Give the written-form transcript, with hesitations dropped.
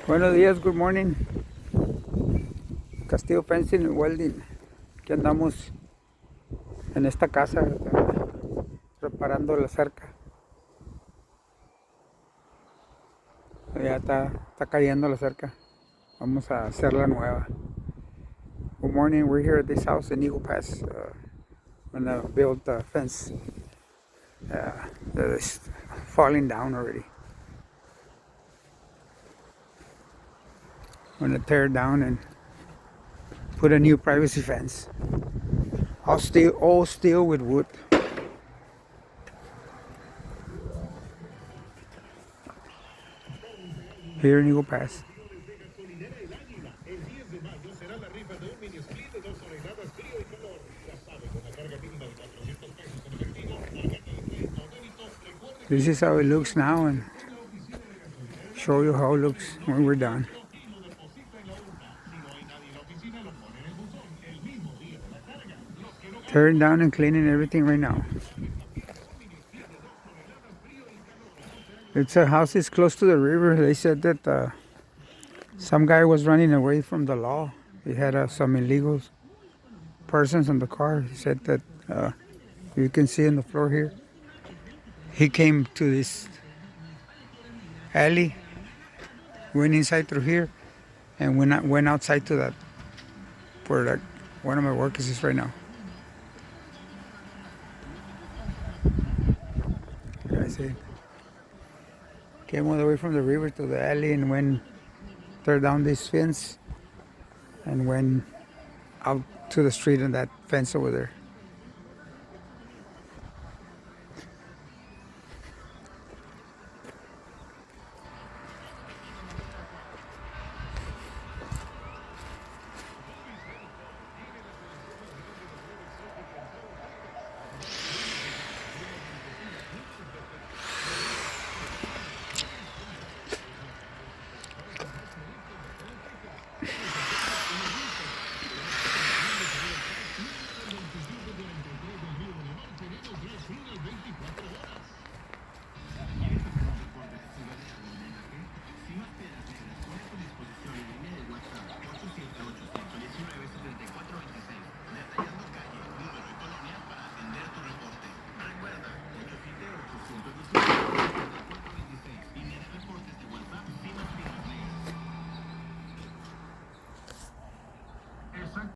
Buenos días, good morning. Castillo Fencing and Welding. Aquí andamos en esta casa reparando la cerca. Ya está cayendo la cerca. Vamos a hacerla nueva. Good morning, we're here at this house in Eagle Pass. Gonna build the fence. That is falling down already. Gonna tear it down and put a new privacy fence. All steel with wood. Here in Eagle Pass. This is how it looks now, and show you how it looks when we're done. Tearing down and cleaning everything right now. It's a house is close to the river. They said that some guy was running away from the law. He had some illegal persons in the car. He said that you can see on the floor here. He came to this alley, went inside through here, and went outside to that where one of my workers is right now. I see. Came all the way from the river to the alley and went tear down this fence and went out to the street and that fence over there.